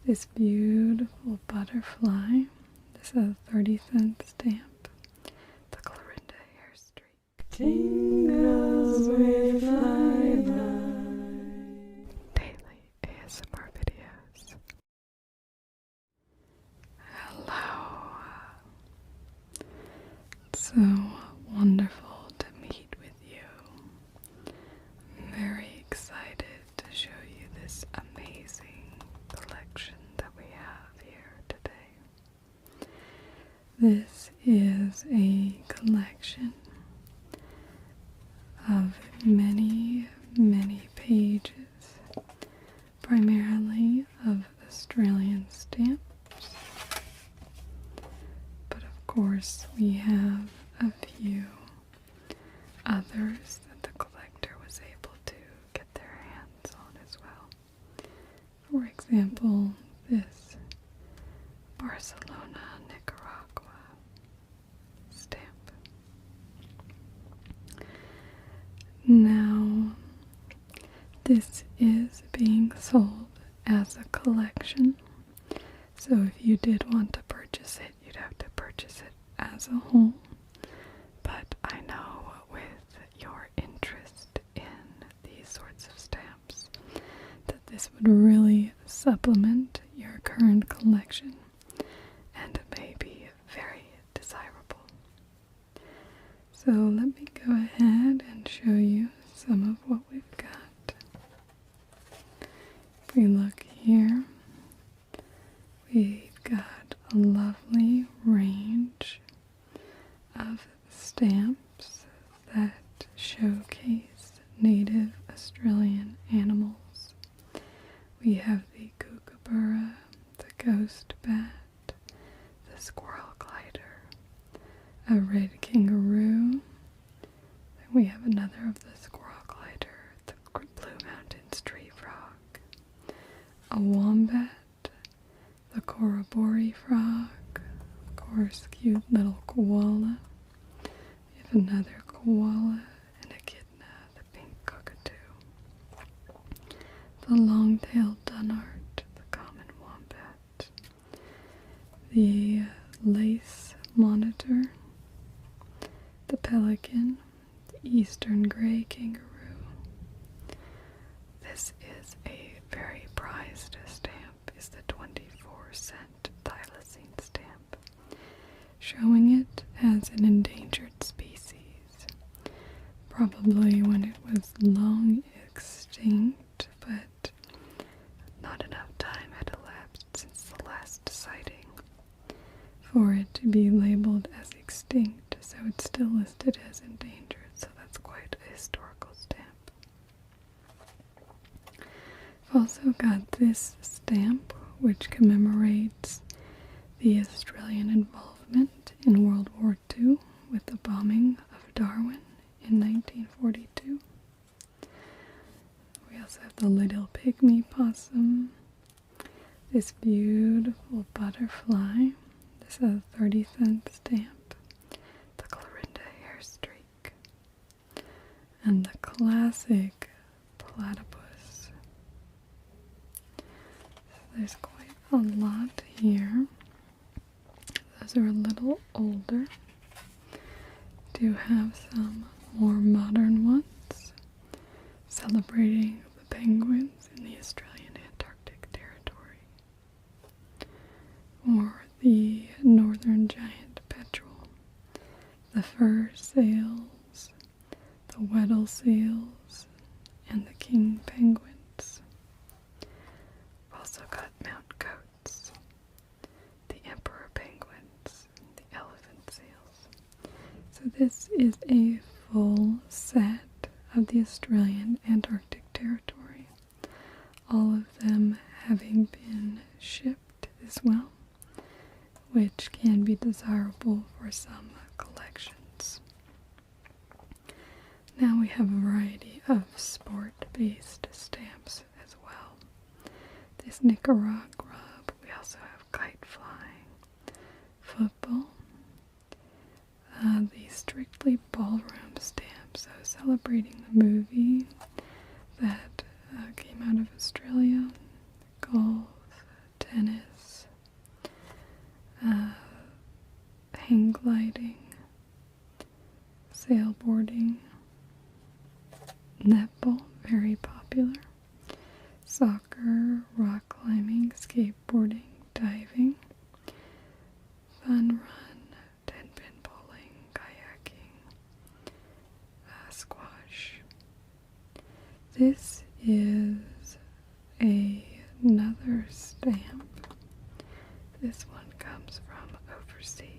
this beautiful butterfly. This is a 30-cent stamp. The Clorinda hair streak. Tingles with flyby. Daily ASMR videos. Hello. It's so wonderful to meet with you. I'm very excited to show you this amazing collection that we have here today. This is a collection of many, many pages, primarily of Australian stamps. But of course, we have a few others that the collector was able to get their hands on as well. For example, this Barcelona, Nicaragua stamp. Now, this is being sold as a collection, so if you did want to purchase it, you'd have to purchase it as a whole. But I know with your interest in these sorts of stamps that this would really supplement your current collection and may be very desirable. So let me go ahead and show you some of what we've got. If we look here, we've got a lovely range of stamps that showcase native Australian animals. We have the kookaburra, the ghost bat, the squirrel glider, a red kangaroo. Then we have another of the squirrel glider, the blue mountains tree frog, a wombat, the corroboree frog, of course, cute little koala. We have another koala and echidna, the pink cockatoo. The long-tailed dunnart, the common wombat. The lace monitor, the pelican, the eastern gray kangaroo. This is a very prized stamp, is the 24-cent thylacine stamp, showing it as an endangered species, probably when it was long extinct, but not enough time had elapsed since the last sighting for it to be labeled as extinct, so it's still listed as endangered, so that's quite a historical stamp. I've also got this stamp, which commemorates the Australian involvement in World War II with the bombing of Darwin in 1942. We also have the little pygmy possum, this beautiful butterfly. This is a 30-cent stamp, the Clorinda hair streak, and the classic platypus. So there's quite a lot here. Those are a little older. Do have some more modern ones celebrating the penguins in the Australian Antarctic territory, or the northern giant petrel, the fur sails, the Weddell seals, and the king penguins. We've also got Mount goats, the emperor penguins, the elephant seals. So this is a full set of the Australian Antarctic territory, all of them having been shipped as well, which can be desirable for some collections. Now we have a variety of sport-based stamps as well. This Nicaragua, but we also have kite flying, football, the strictly ballroom stamp, so celebrating the movie that came out of Australia, golf, tennis, hang gliding, sailboarding, netball, very popular, soccer, rock climbing, skateboarding, diving, fun run, 10-pin bowling, kayaking, squash. This is another stamp. This one comes from overseas,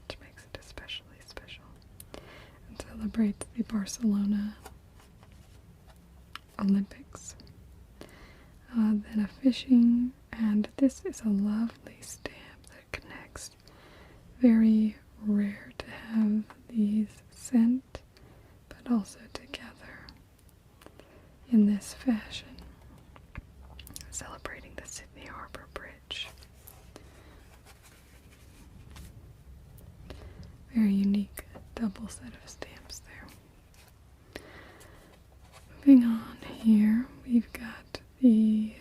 which makes it especially special, and celebrates the Barcelona Olympics. Then a fishing, and this is a lovely stamp that connects. Very rare to have these sent, but also together in this fashion, celebrating the Sydney Harbour Bridge. Very unique double set of stamps there. Moving on here, we've got the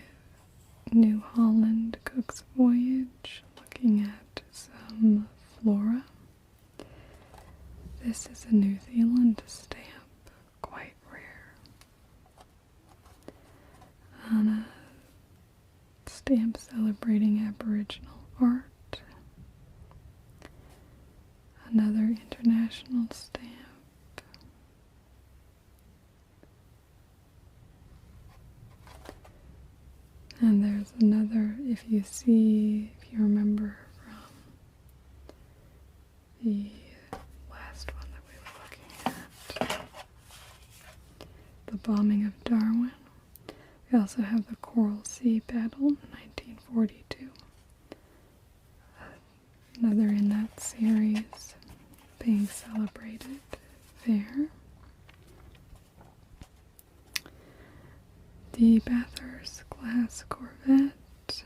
New Holland Cook's Voyage, looking at some Flora. This is a New Zealand stamp, quite rare. On a stamp celebrating Aboriginal art. Another international stamp. And there's another, if you remember from the last one that we were looking at, the bombing of Darwin. We also have the Coral Sea Battle in 1942. Another in that series being celebrated there. The Bathurst class corvette,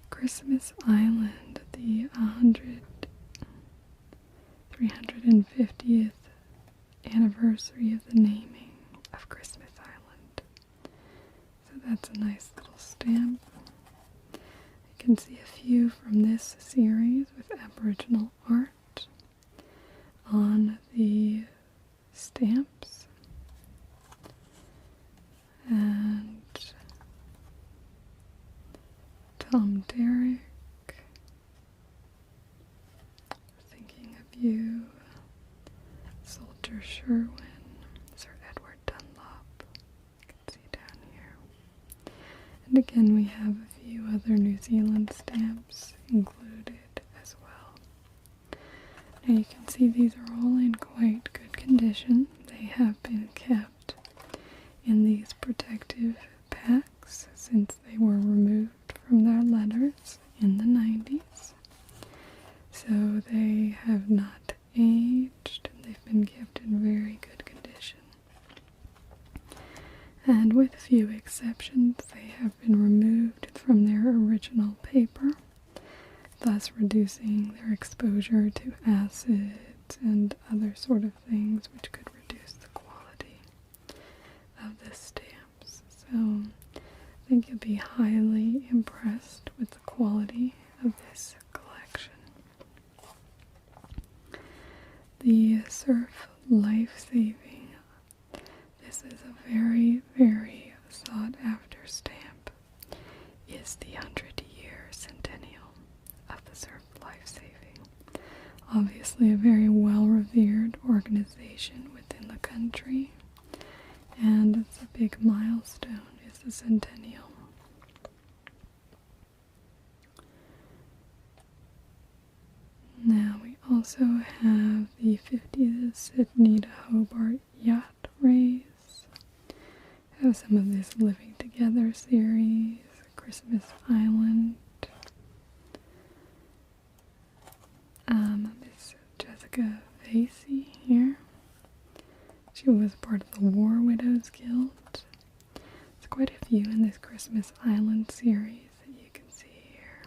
Christmas Island, the 350th anniversary of the naming of Christmas Island. So that's a nice little stamp. You can see a few from this series with Aboriginal art on the stamps. And Tom Derrick, Thinking of You, Soldier Sherwin, Sir Edward Dunlop, you can see down here. And again, we have a few other New Zealand stamps included as well. Now you can see these are all in quite good condition. They have been kept in these protective packs since they were removed from their letters in the 90s. So they have not aged, and they've been kept in very good condition. And with few exceptions, they have been removed from their original paper, thus reducing their exposure to acids and other sort of things which could reduce the quality of the stamps. So I think you'll be highly impressed with the quality of this collection. The Surf Life Saving. This is a very, very sought after stamp. Is the 100-year centennial of the Surf Life Saving. Obviously a very well-revered organization within the country. And it's a big milestone, is the centennial. Now we also have the 50th Sydney to Hobart Yacht Race. Have some of this Living Together series, Christmas Island. Miss Jessica Vasey here. She was part of the War Widows Guild. There's quite a few in this Christmas Island series that you can see here.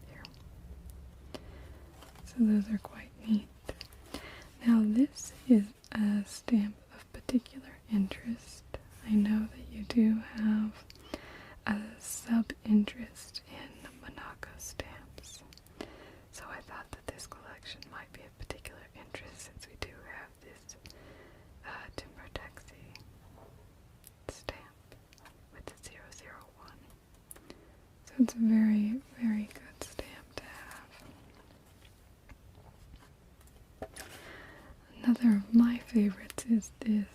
Here. So those are quite neat. Now this is a stamp of particular interest. I know that you do have a sub-interest in Monaco stamps. it's a very, very good stamp to have. Another of my favorites is this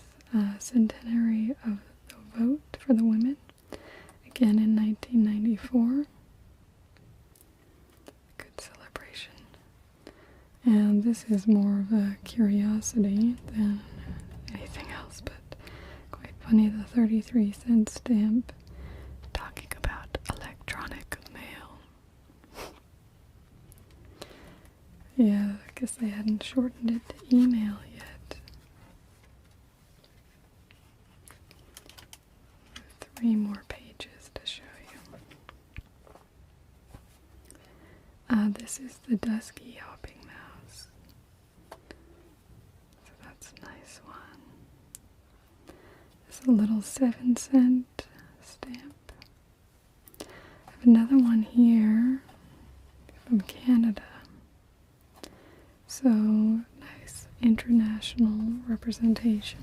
centenary of the vote for the women, again in 1994. Good celebration. And this is more of a curiosity than anything else, but quite funny, the 33-cent stamp talking about electronic mail. Yeah, I guess they hadn't shortened it to email yet. 3 more pages to show you. This is the dusky hopping mouse. So that's a nice one. It's a little 7-cent stamp. I have another one here from Canada. So nice international representation.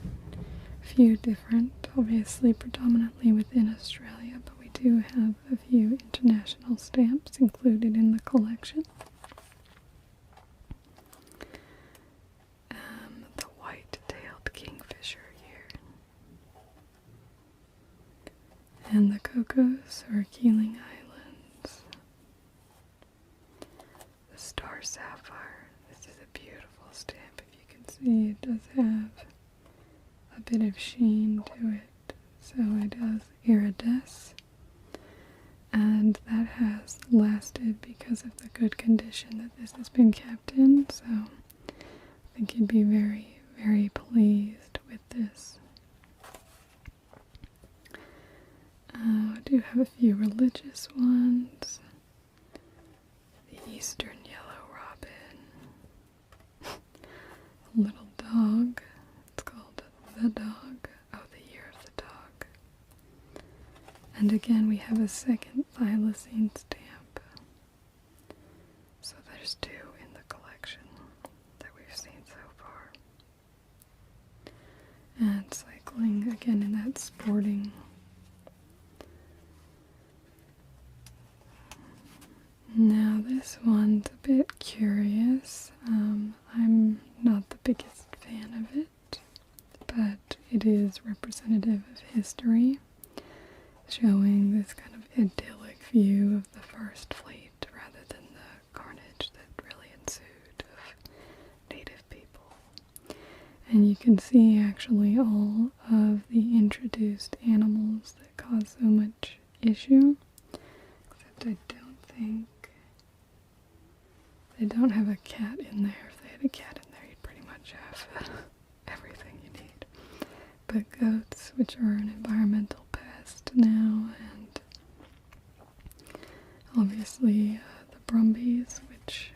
A few different, obviously predominantly within Australia, but we do have a few international stamps included in the collection. The white-tailed kingfisher here. And the Cocos or Keeling Islands. The star sapphire. This is a beautiful stamp. If you can see, it does have a bit of sheen to it. So it does iridesce. And that has lasted because of the good condition that this has been kept in. So I think you'd be very, very pleased with this. I do have a few religious ones. The Eastern Yellow Robin. A little dog. It's called The Dog. Oh, the Year of the Dog. And again, we have a second thylacine stamp. So there's 2 in the collection that we've seen so far. And cycling again in that sporting. Now this one's a bit curious. I'm not the biggest fan of it, but it is representative of history, showing this kind of idyllic view of the First Fleet rather than the carnage that really ensued of native people. And you can see actually all of the introduced animals that cause so much issue, except I don't think they don't have a cat in there. If they had a cat in there, you'd pretty much have everything you need. But goats, which are an environmental pest now, and obviously the brumbies, which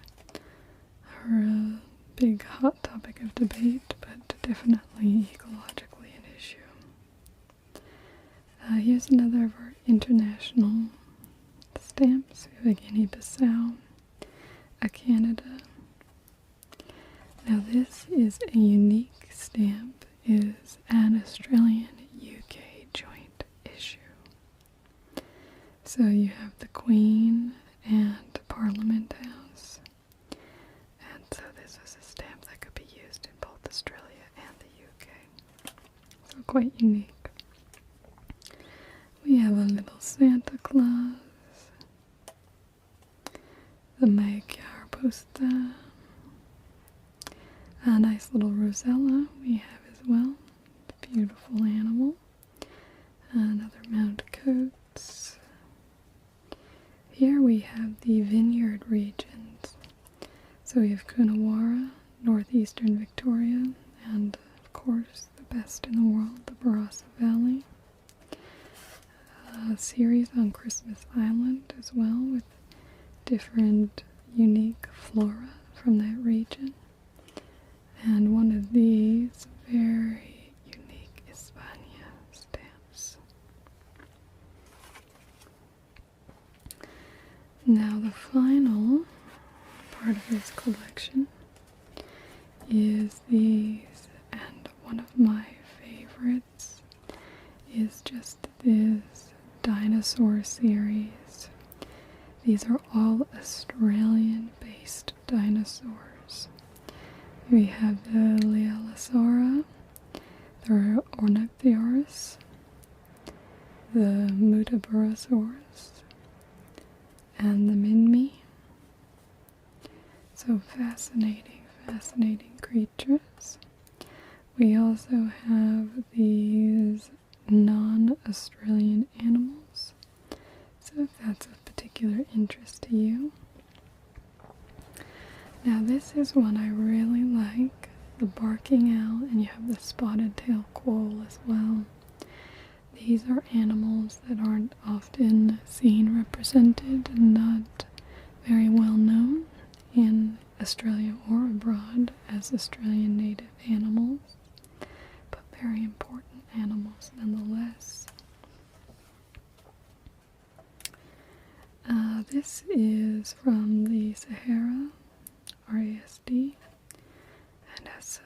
are a big hot topic of debate, but definitely ecologically an issue. Here's another of our international stamps. We have a Guinea-Bissau, a Canada. Now this is a unique stamp. It is an Australian-UK joint issue. So you have the Queen and Parliament House. And so this was a stamp that could be used in both Australia and the UK. So quite unique. We have a little Santa Claus. The Magyar Posta. A nice little Rosella we have as well. A beautiful animal. Another Mount Coates. Here we have the vineyard regions. So we have Coonawarra, northeastern Victoria, and of course the best in the world, the Barossa Valley. A series on Christmas Island as well, with different unique flora from that region. And one of these very unique España stamps. Now the final part of this collection is these, and one of my favorites is just this Dinosaur series. These are all Australian-based dinosaurs. We have the Lealasaura, the Ornithosaurus, the Muttaburrasaurus, and the Minmi. So fascinating, fascinating creatures. We also have these non-Australian animals. So if that's of particular interest to you. Now this is one I really like, the barking owl, and you have the spotted tail quoll as well. These are animals that aren't often seen represented and not very well known in Australia or abroad as Australian native animals, but very important animals nonetheless. This is from the Sahara, RASD, and as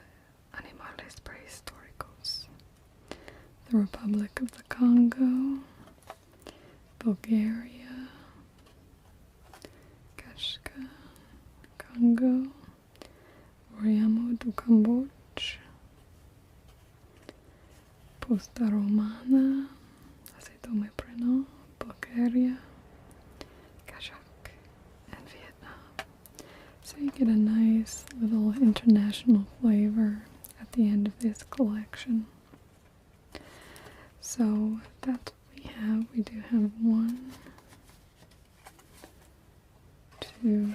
Animales Prehistóricos. The Republic of the Congo, Bulgaria, Kashka, Congo, Oriamo do Cambodge, Posta Romana, c'est tout mes prénoms, Bulgaria, Kazakh, and Vietnam. So you get a nice little international flavor at the end of this collection. So that's what we have. We do have 1, 2,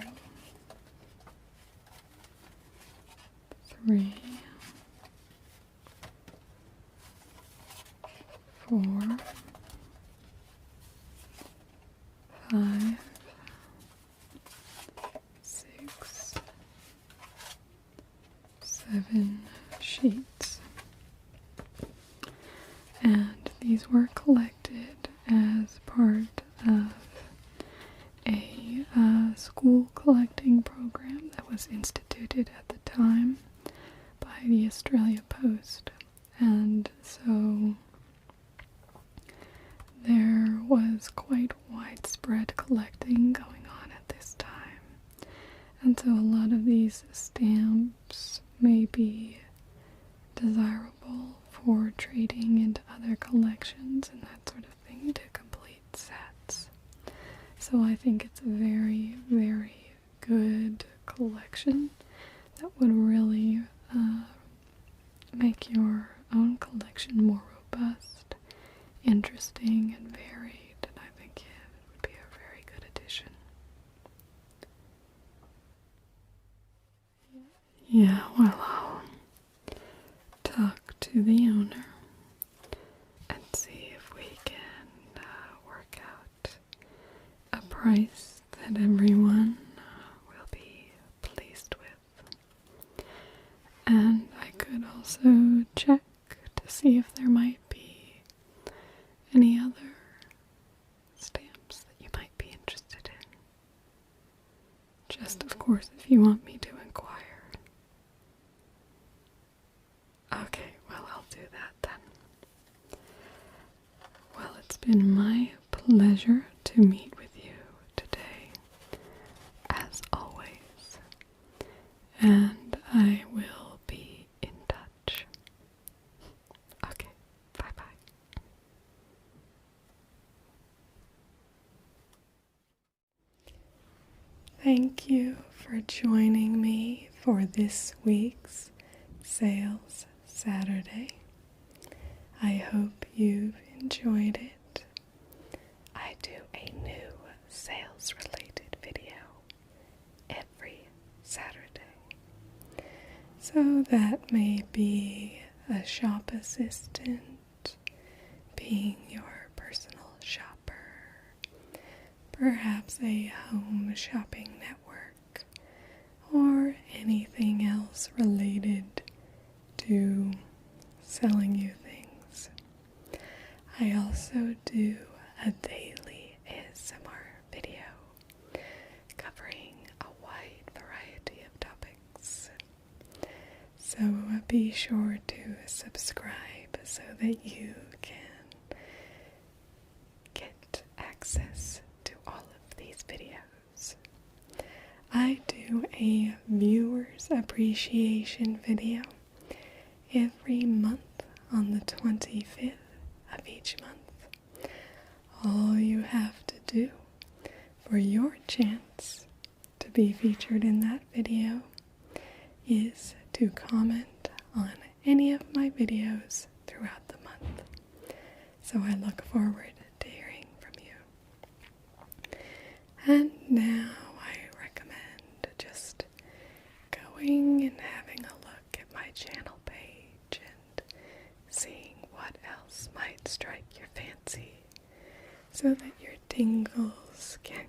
3, 4, 5, 6, 7 sheets. And these were collected as part of a school collecting program that was instituted at the time by the Australia Post. And so there was quite widespread collecting going on at this time. And so a lot of these stamps may be desirable for trading into other collections and that sort of thing to complete sets. So I think it's a very, very good collection that would really make your own collection more robust, interesting, and varied, and I think it would be a very good addition. Yeah, well, I'll talk to the owner and see if we can work out a price that everyone will be pleased with. And I could also check to see if there might be any other stamps that you might be interested in. Just, of course, if you want me to inquire. Okay, well, I'll do that then. Well, it's been my pleasure to meet with you today, as always, and I will be in touch. Okay, bye-bye. Thank you for joining me for this week's Sales Saturday. I hope you've enjoyed it. I do a new sales related video every Saturday. So that may be a shop assistant, being your personal shopper, perhaps a home shopping network, or anything else related to selling you things. I also do a daily ASMR video covering a wide variety of topics. So be sure to subscribe so that you can get access to all of these videos. a viewers appreciation video every month on the 25th of each month. All you have to do for your chance to be featured in that video is to comment on any of my videos throughout the month. So I look forward to hearing from you. And now I recommend just going and having a look at my channel page and seeing what else might strike your fancy so that your tingles can